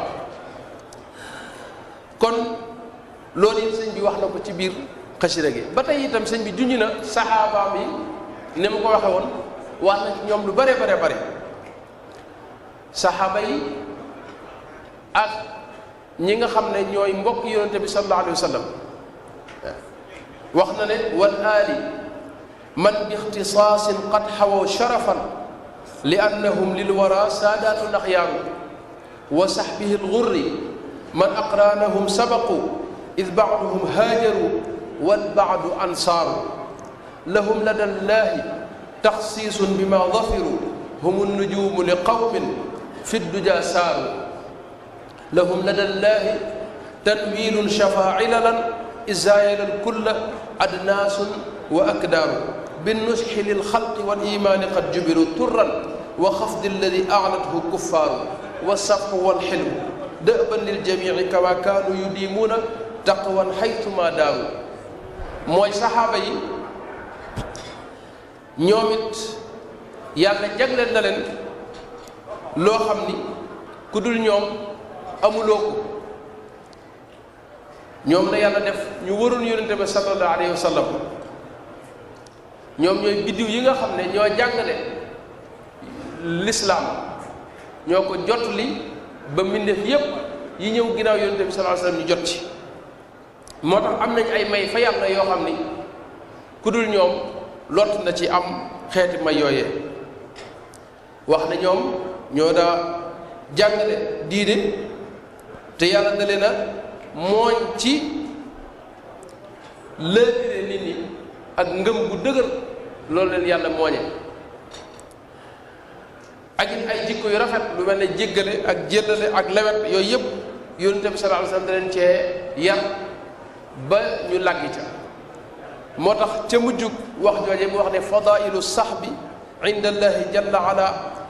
Speaker 3: kon loolu it sëñ bi wax na ko ci biir xasida gi ba tey itam sëñ bi junj na saxaabaam yi ne ma ko waxe woon wax na ci ñoom lu bare saxaaba yi ak ñi nga xam ne ñooy mbokk yonente bi sallallahu alayhi wa sallam wax na ne wal aali man bi ixtisaasin qad xawaw sharafan li annahum lil wara saadaatu naxyaaru wa saxbihi lgurri man aqraanahum sabaqu id baaduhum haajaru wal baadu ansaaru lahum lada llaahi taxsiisun bima dafiru humu nujuumu li qawmin fi duja saaru lahum lada llaahi tanwiilun shafaa ilalan izaayalan kulla adnaasun wa akdaaru binnusxi lilxalqi wal imaani qad jubiru turran wa xafdi alladi a'lathu kuffaaru wa safxu wal xilmu dëban lil jamiici kama kaanu yudiimuuna taqwan xaytuma daaru mooy saxaaba yi ñoom it yàlla jagleel na leen loo xam ni ku dul ñoom amuloo ko ñoom la yàlla def ñu waroon yonente bi sallallahu alayhi wa sallam ñoom ñooy biddiw yi nga xam ne ñoo jàngale lislaam ñoo ko jotli ba mbindeef yépp yi ñëw ginnaaw yonente bi sallallahu alayhi wa sallam ñu jot ci moo tax am nañ ay may fa yàlla yoo xam ni ku dul ñoom lott na ci am xeeti may yooyee wax ne ñoom ñoo daa jàngale diine te yàlla da leen a mooñ ci lëbire nit ñi ak ngëm gu dëgër loolu leen yàlla mooñe ak it ay jikko yu rafet lu mel ne jéggale ak jéllale ak lewet yooyu yëpp yonent bi sallallahu alayhi wasallam da leen cee yar ba ñu làggi ca moo tax ca mujjug wax jooje mu wax ne fadailu sahbi inda allahi jalla ala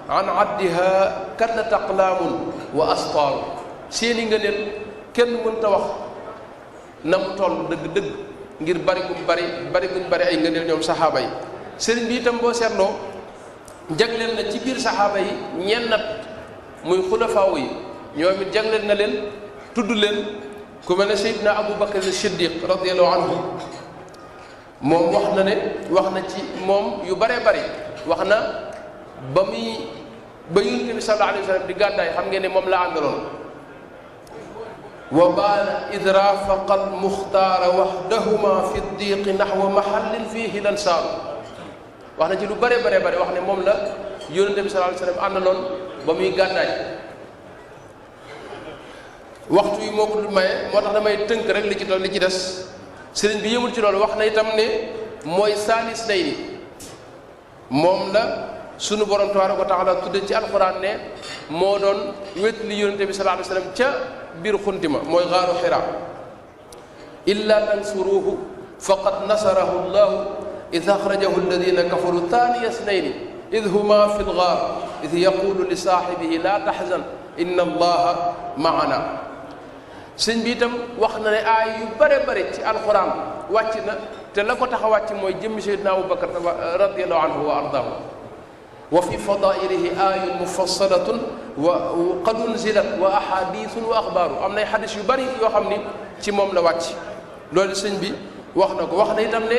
Speaker 3: an addiha kalla taqlaamun wa astaaru seeni ngëneel kenn mënta wax na mu toll dëgg-dëgg ngir bari guñ bari ay ngëneel ñoom saxaaba yi sëriñ bi itam boo seetloo jagleel na ci biir saxaaba yi ñennat muy xulafaaw yi ñoom it jagleel na leen tudd leen ku mel ne Seydina Abu Bakar Siddiq radiyallahu anhu moom wax na ci moom yu baree bari wax na ba Yonent bi sallallahu alayhi wa sallam di gàddaay xam ngeen ne moom la àndaloon wa baana id raafaqa almuxtaara waxdahuma fi diiqi naxwa mahallin fiihi lansaaru wax na ci lu bare bare bare wax ne moom la Yonent bi sallallahu alayhi wa sallam àndaloon ba muy gàddaay waxtu yi moo ko dul maye moo tax damay tënk rek li ci des sëriñ bi yëmul ci loolu wax na itam ne mooy saalis nay ni moom la sunu borom tabaaraka wa taala tudde ci alxuraan ne moo doon wét li yonente bi sallallahu alayhi wa sallam ca biir xuntima mooy gaaru xiraa illa tansuruhu faqad nasarahu llahu id axrajahu alladina kafaru thaniya snayni id huma fi lgaar id yaqulu li saaxibihi la taxzan inna allaha maana sëñ bi itam wax na ne aay yu bare bare ci alxuraan wàcc na te la ko tax a wàcc mooy jëmmi Seydina Abu Bakar radiyallahu anhu wa ardaahu wa fi fadailihi ayun mufassalatun wa qad unzilat wa ahadithun wa axbaaru am nay xadis yu bari yoo xam ni ci moom la wàcc loolu sëñ bi wax na ko wax na itam ne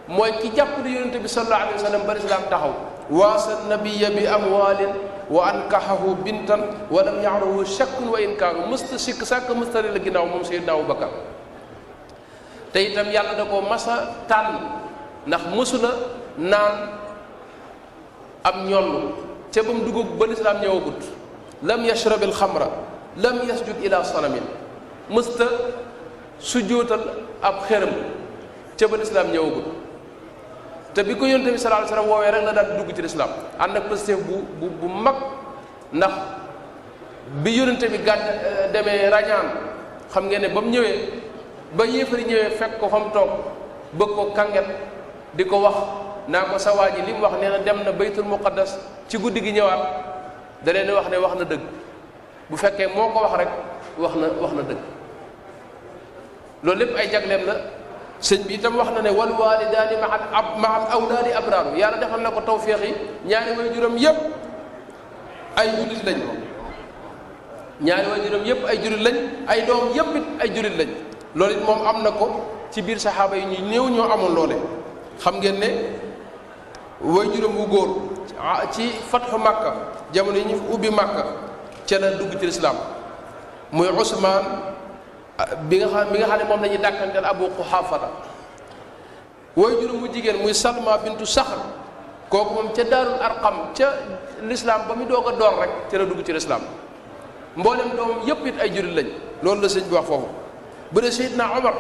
Speaker 3: mooy ki jàppale yonente bi sallallahu alayhi wa sallam ba lislaam taxaw waasa nabiya bi amwaalin wa ankahahu bintan wa lam ya'ruhu shakkun wa inkaaru mësta sikk sàkk mësta la ginnaaw moom Seydina Abu Bakar te itam yàlla da ko masa tànn ndax mësula naan am ñoll ca ba mu dugg ba lislaam ñëwagut lam yashrab al xamra lam yasjud ila sanamin mësta sujjóotal ab xërëm ca ba lislaam ñëwagut te bi ko yonent bi sallallahu alayhi wasallam woowee rek la daal dugg ci lislaam ànd ak pëstéef bu mag ndax bi yonent bi demee rañaan xam ngeen ne ba mu ñëwee ba yéefari ñëwee fekk ko fa mu toog bëgg ko kànget di ko wax naa ko sa waa ji li mu wax nee na dem na baytul muqaddas ci guddi gi ñëwaat da leen wax ne wax na dëgg bu fekkee moo ko wax rek wax na dëgg loolu lépp ay jagleem la sëñ bi itam wax na ne wal waalidaani ma al awlaadi abraaru yàlla defal na ko tawféex yi ñaari way juróom yépp ay jullit lañ ñaari way juróom yépp ay jullit lañ ay doom yépp it ay jullit lañ loolu it moom am na ko ci biir saxaaba yi ñu néew ñoo amoon loole xam ngeen ne way juróom wu góor ci fatxu Makka jamono yi ñu ubbi Makka ca la dugg ci lislaam muy Usmaan bi nga xam ne moom la ñuy dàkkanteel Abu Quhaafata way juróom mu jigéen muy Salma bintu Saxr kooku moom ca Daarul Arqam ca lislaam ba mu doog a door rek ca la dugg ci lislaam mboolem doomam yépp it ay jullit lañ loolu la sëñ bi wax foofu bu dee Seydina Omar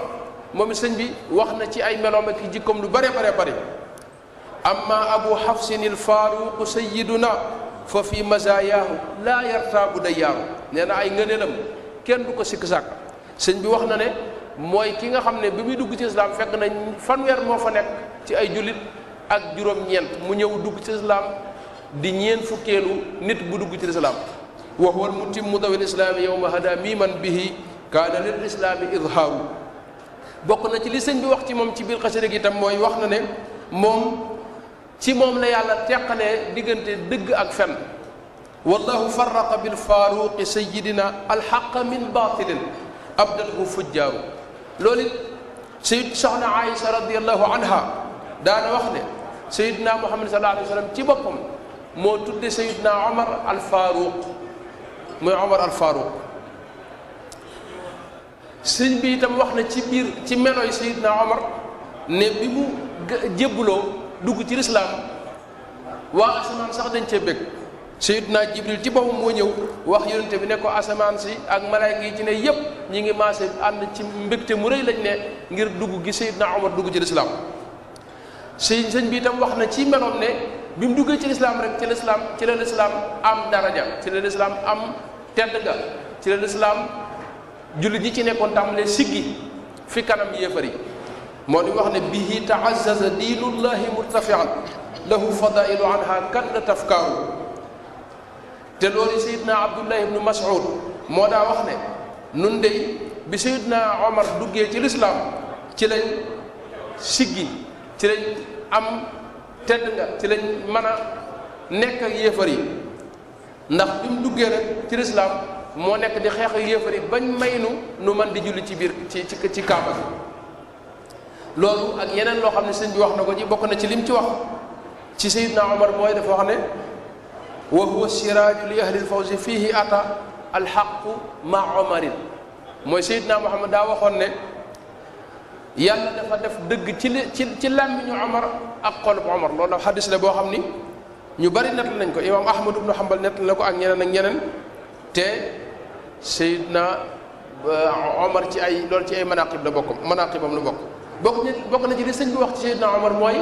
Speaker 3: moom it sëñ bi wax na ci ay meloom ak jikkoom lu bare bare bare amma Abu Hafsin il Faaruq sayyiduna fa fi mazayaahu laa yartaabu dayyaaru nee na ay ngëneelam kenn du ko sikk sàkk. sëñ bi wax na ne mooy ki nga xam ne bi muy dugg ci islam fekk na fanweer moo fa nekk ci ay jullit ak juróom-ñeent mu ñëw dugg ci islam di ñeen fukkeelu nit bu dugg ci islam. wa huwa al-mutimmu dawil islaami yawma hada miman bihi kaana lil islaami idhaaru. bokk na ci li sëñ bi wax ci moom ci biir xasida gi itam mooy wax na ne moom ci moom la yàlla teqalee diggante dëgg ak fen. wallahu farraqa bil faaruqi sayyidina alxaqa min baatilin abdathu fujjaaru. loolu it sayid soxna Aïcha radiyallahu anha daana wax ne sayidna Muhammad sallallahu alayhi wa sallam ci boppam moo tudde sayidna Omar al Faaruq muy Omar al Faaruq. sëñ bi itam wax na ci biir ci melooy sayidna Omar ne bi mu jébbuloo dugg ci lislaam waa asamaan sax dañ cee bëgg. sayidna Jibril ci boppam moo ñëw wax yonente bi ne ko asamaan si ak malaayka yi ci ne yépp ñi ngi maase ànd ci mbégte mu rëy lañ ne ngir dugg gi sayidna Omar dugg ci lislaam. sëñ bi itam wax na ci meloom ne bi mu duggee ci lislaam rek ci la lislaam am daraja, ci la lislaam am tedd ga, ci la lislaam jullit ñi ci nekkoon tàmbalee siggi fi kanam yéefar yi. moo di wax ne bihi taazzaza diinullahi murtafian lahu fadailu anha kadda tafkaaru. te loolu sayidna Abdullah ibnu Mas'ud moo daa wax ne nun dey bi sayidna Omar duggee ci lislaam ci lañ siggi, ci lañ am tedd nga, ci lañ mën a nekk ak yéefar yi. ndax bi mu duggee rek ci lislaam moo nekk di xeex ak yéefar yi bañ may nu man di julli ci biir ci kaaba bi. loolu ak yeneen loo xam ne sëñ bi wax na ko ci bokk na ci lim ci wax ci sayidna Omar mooy dafa wax ne wa huwa siraaju li ahli lfawzi fihi ata alxaqu ma omarin. mooy sayidna Muhammad daa waxoon ne yàlla dafa def dëgg ci làmmiñu Omar ak xolub Omar. loolu xadis la boo xam ni ñu bari nett nañ ko, imam Ahmad ibnu Hanbal nett na ko ak ñeneen ak ñeneen. te sayidna Omar ci ay loolu ci ay manaqib la bokk, manaqibam la bokk na ci li sëñ bi wax ci sayidna Omar mooy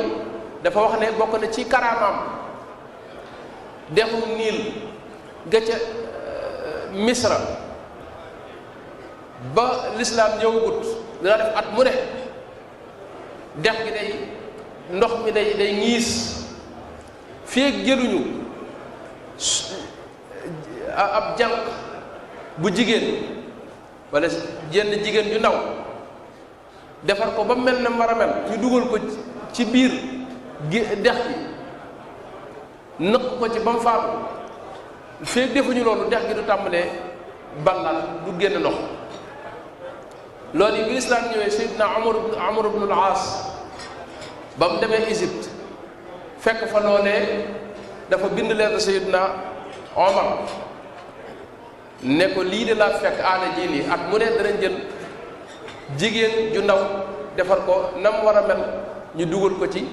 Speaker 3: dafa wax ne bokk na ci karaamaam dexu niil ga ca Misra ba lislaam ñëwagut dana def at mu ne dex gi day ndox mi day ñiis fii ak jëluñu ab jànq bu jigéen wala jenn jigéen ju ndaw defar ko ba mel na war a mel ñu dugal ko ci biir dex gi nëq ko ci ba mu faatu fii defuñu loolu dex gi du tàmbalee ballaat du génn ndox. loolu yi bi lislaam ñëwee Seydina Amr ibn al-Aas ba mu demee Égypte fekk fa loolee dafa bind leetar Seydina Omar ne ko lii de laa fekk aada ji lii at mu ne danañ jël jigéen ju ndaw defar ko nam war a mel ñu dugal ko ci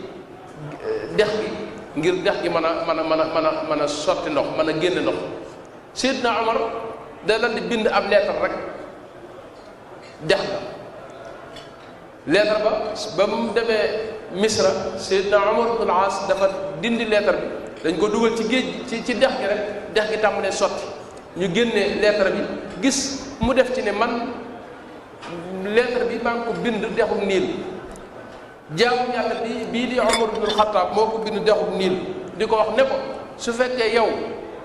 Speaker 3: dex gi ngir dex gi mën a sotti ndox mën a génn ndox. Seydina Omar da lan di bind ab leetar rek dex ga leetar ba mu demee Misra Seydina Omar ibn al-As dafa dindi leetar bi dañ ko dugal ci géej ci dex gi rek dex gi tàmbalee sotti ñu génnee leetar bi gis mu def ci ne man leetar bi maa ngi ko bind dexum niil. jaamu yàlla bii di Omar ibn al-Khattab moo ko bind dexum niil di ko wax ne ko su fekkee yow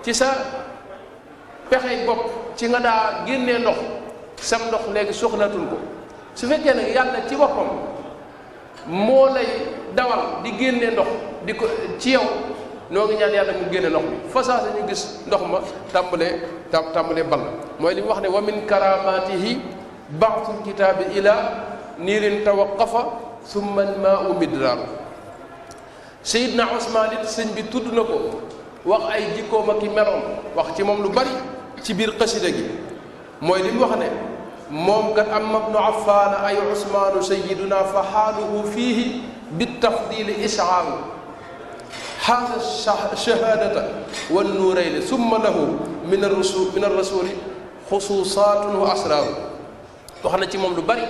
Speaker 3: ci sa pexey bopp ci nga daa génnee ndox sam ndox léegi soxlaatul ko su fekkee nag yàlla ci boppam moo lay dawal di génnee ndox di ko ci yow noo ngi ñaan yàlla mu génne ndox bi fa saa ñu gis ndox ma tàmbalee ball. mooy li mu wax ne wa min karamatihi ba'thul kitaabi ila niirin tawaqqafa summa al-maa'u midraar. Seydina Usmaan it sëñ bi tudd na ko wax ay jikkoom ak i meloom wax ci moom lu bari ci biir xasida gi. mooy li mu wax ne moom kat amma ibnu Affaan ay Usmaanu sayyiduna fa xaaluhu fiihi bitafdili ishaaru haada shahaadata wan nuurayni summa lahu min ar-rasuuli xusuusaatun wa asraaru. wax na ci moom lu bari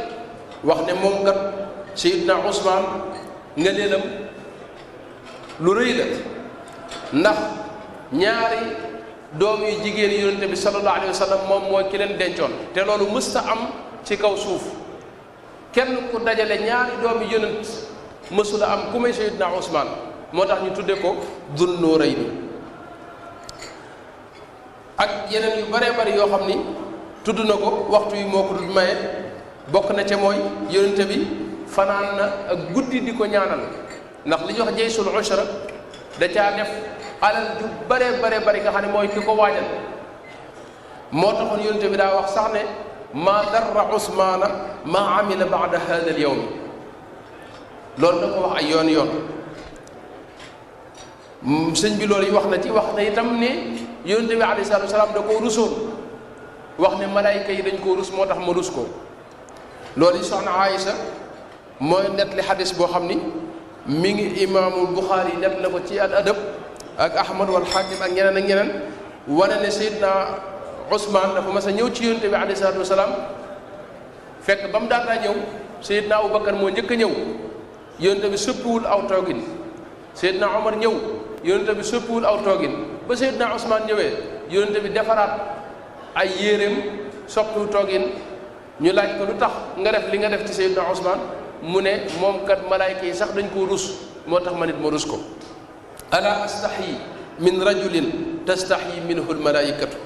Speaker 3: wax ne moom kat Seydina Usmaan nga neelam lu rëy la ndax ñaari doom yu jigéen yonente bi sallallahu alayhi wa sallam moom mooy ki leen dencoon te loolu mësta am ci kaw suuf kenn ku dajale ñaari doom yu yonent mësula am ku may Seydina Ousmane moo tax ñu tudde ko Dun Nuurayni ak yeneen yu baree bari yoo xam ni tudd na ko waxtu yi moo ko dul maye bokk na ca mooy yonente bi fanaan na ak guddi di ko ñaanal ndax li ñuy wax jaysul ushra da caa def alal ju bare bari nga xam ne mooy ki ko waajal moo taxoon yonente bi daa wax sax ne ma darra Usmaana ma amila baada hada al yawm loolu da ko wax ay yoon sëñ bi loolu yi wax na itam ne yonente bi alayhi salaatu wasalaam da koo rusoon wax ne malaayka yi dañ koo rus moo tax ma rus ko loolu yi soxna Aïcha mooy net li xadis boo xam ni mi ngi imaamul Buxaari yi net la ko ci al adab ak Ahmad wal Xaakim ak ñeneen wane ne Seydina Ousmane dafa mas a ñëw ci yonente bi alayhi salaatu wasalaam fekk ba mu daataa ñëw Seydina Abubakar moo njëkk a ñëw yonente bi soppiwul aw toogin Seydina Omar ñëw yonente bi soppiwul aw toogin ba Seydina Ousmane ñëwee yonente bi defaraat ay yéreem soppiwu toogin ñu laaj ko lu tax nga def li nga def ci Seydina Ousmane mu ne moom kat malaayka yi sax dañ koo rus moo tax ma nit ma rus ko ala astaxyi min rajulin tastaxyi minhu almalaikatu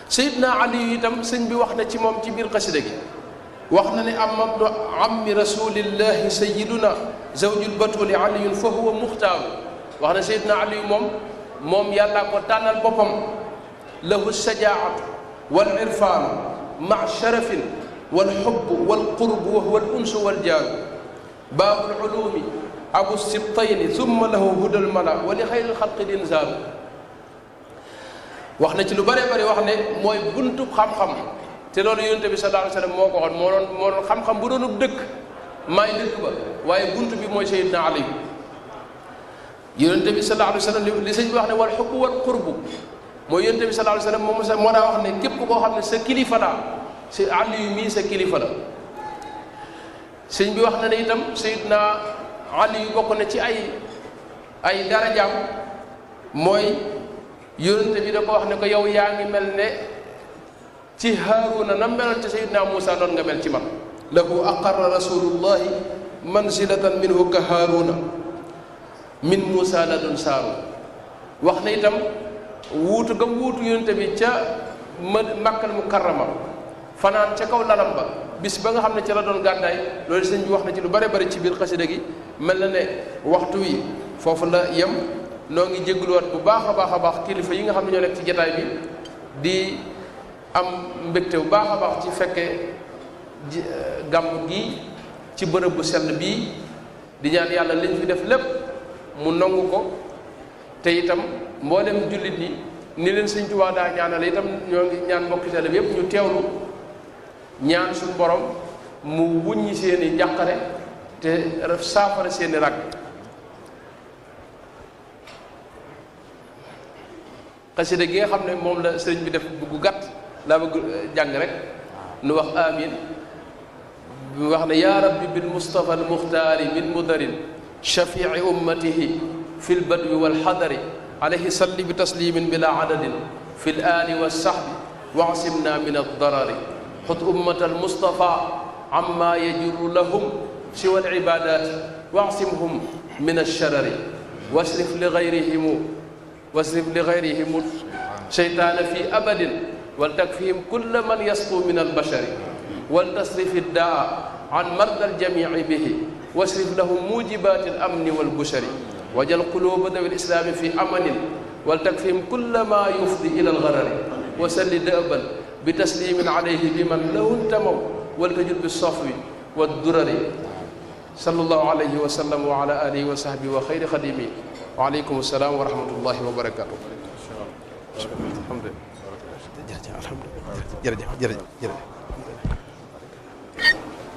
Speaker 3: Seydina Ali itam sëñ bi wax na ci moom ci biir xasida gi wax na ne amabdu ammi rasulillahi sayiduna zawjul batuli aliyun fa huwa muxtaaru wax na Seydina Ali moom yàllaa ko tànnal boppam lahu sajaatu wal irfaanu ma sharafin wal xubb wal qurb wa huwa al unsu wal jaaru baabul ulumi abu sibtayni summa lahu hudal mala wa li xayril xalqi dinzaaru wax na ci lu bëree bëri wax ne mooy buntu xam-xam te loolu yonente bi sallallahu alayhi wa sallam moo ko waxoon moo doon xam-xam bu doonub dëkk maay dëkk ba waaye buntu bi mooy Seydina Ali yonente bi sallallahu alayhi wa sallam li sëñ bi wax ne wal xubb wal qurb mooy yonente bi sallallahu alayhi wa sallam moo daa wax ne képp koo xam ne sa kilifa la si Ali yu mii sa kilifa la sëñ bi wax na ne itam Seydina Ali yu bokk na ci ay darajaam mooy yonente bi da ko wax ne ko yow yaa ngi mel ne ci Haaruna na meloon ci Seydina Muusa doon nga mel ci man lahu aqarra rasulullahi manzilatan minhu ka Haaruna min Muusa la doon saaru wax na itam wuutu gam wuutu yonente bi ca Makkal Mukarrama fanaan ca kaw lalam ba bis ba nga xam ne ci la doon gàddaay loolu sëñ bi wax na ci lu bare bari ci biir xasida gi mel na ne waxtu wi foofu la yem noo ngi jégaluwaat bu baax a baax kilifa yi nga xam ne ñoo nekk ci jataay bi di am mbégte bu baax a baax ci fekke gàmm gi ci bërëb bu sell bii di ñaan yàlla liñ fi def lépp mu nangu ko te itam mboolem jullit ñi ni leen sëñ Tuubaa daa ñaanale itam ñoo ngi ñaan mbokki tele bi yépp ñu teewlu ñaan suñu borom mu wuññi seeni njàqare te saafara seeni rag xasida gi nga xam ne moom la sëriñ bi def bu gàtt laa bëgg jàng rek nu wax amin bi wax ne yaa rabbi bil mustafa al muxtaari min mudarin shafii ummatihi fi l badwi wal xadari alayhi salli bi taslimin bila adadin fi l aali wa sahbi waasimna min addarari xut ummata al mustafa amma yajuru lahum siwa al ibadat waasimhum min alsharari wasrif li gayrihim seytaana fi abadin waltakfihim kulla man yasqu min albashari waltasrif iddaa an marda aljamici bihi wasrif lahum mujibat alamni walbushari wajal quluba dawi alislami fi amanin waltakfihim kulla ma yufdi ila algarari wasalli da'ban bitaslimin alayhi biman lahu intamaw waltajud bisafwi waddurari sallallahu alayhi wa sallam wa ala alihi wa sahbihi wa xayri xadimi wa aleykum salaam wa rahmatullahi wa barakatuh. jërëjëf.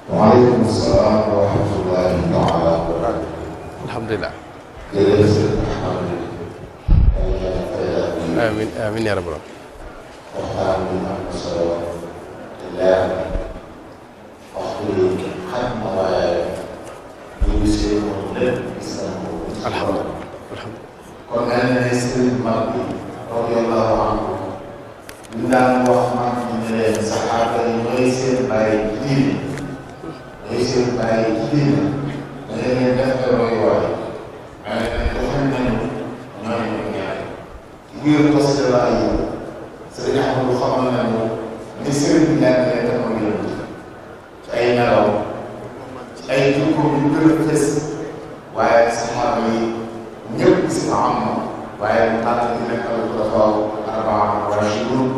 Speaker 4: waaleykum salaam wa rahmatullahi taala wa barakatuh.
Speaker 3: alhamdulilah.
Speaker 4: amiin
Speaker 3: amiin yaa rabbal
Speaker 4: waxtaan bi am na solo te leer waxtu yi xam na waaye ñu ngi see moom lépp gis nañ ko.
Speaker 3: alhamdulilah.
Speaker 4: kon mel na ne sëriñ mag bi diine day seen bàyyi ci diine da leen def ay royuwaay waaye nag joxe nañu ñooñu ñu ñaar ci biir xasida la yi sëriñ Ahmadu xamal nañu ni sëriñ bi jàngalee te mooy yëngu ci ay nelaw ci ay jikkoom yu gën a fës waaye saxaaba yi ñëpp gis na am na waaye mu tànn di nekk al xulafaa arbaa raashiduun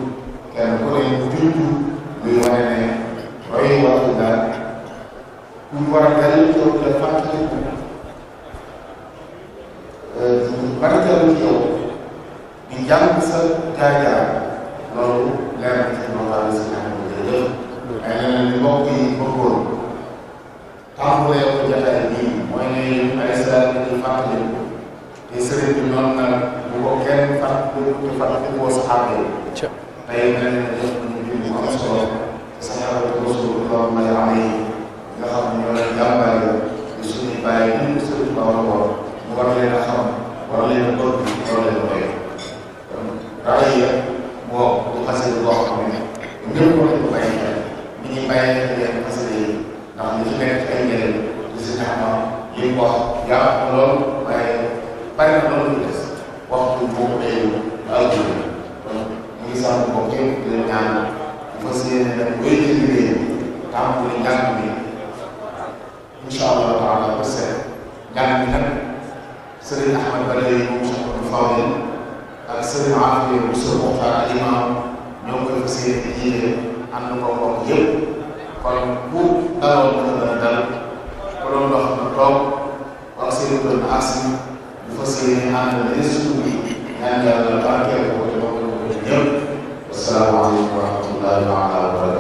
Speaker 4: kenn ku ne junj luy wane ne roy waxtu daal ku war a dellu ci yow te fàttaliku barkeelu ci yow di jàng sa jaar-jaar loolu leer na ci waxtaan si ñaar bu jërëjëf ay leneen li mbokk yi bëggoon tàmbalee ko jotaay bii mooy ne ay salaat di fàttaliku te sëriñ bi noonu na bu ko kenn fàttaliku te fàttalikoo saxaaba yi tey mel na def nañu julli am solo saxaabatu rasuulullaahi alayhi nga xam ne ñoo leen jàmbale di suñuy bàyyi ñu sëriñ ba war mu war leen a xam war leen a bëgg war leen a doy raaya moo du xasee boo xam ne ñëpp war nañu ko bàyyi xel ni ñuy bàyyi xel leen xasee yi ndax li ci nekk ay njëriñ di si ñaama yi wax yaa ko lool waaye bari na loolu ñu des waxtu boobu day altuwe kon ñu ngi sant bokk yëpp di leen ñaan bu fas yéene nag wéy ci liggéey bi tàmbali njàng bi incha allah taala ba seet njàng bi nag sëriñ Ahmad Badawi moom Cheikh Abdou Fadil ak sëriñ Afiya bu Sëriñ Muxtaar al imam ñoo koy fas yéene jiite ànd ko bokk yëpp kon bu daloon dana dal ko doon dox na toog wax seen kër na agsi bu fas yéene ànd na restu bi ñaan yàlla barkeel ko te bokk ko ñëpp wasalaamaaleykum wa rahmatullahi wa barakatuh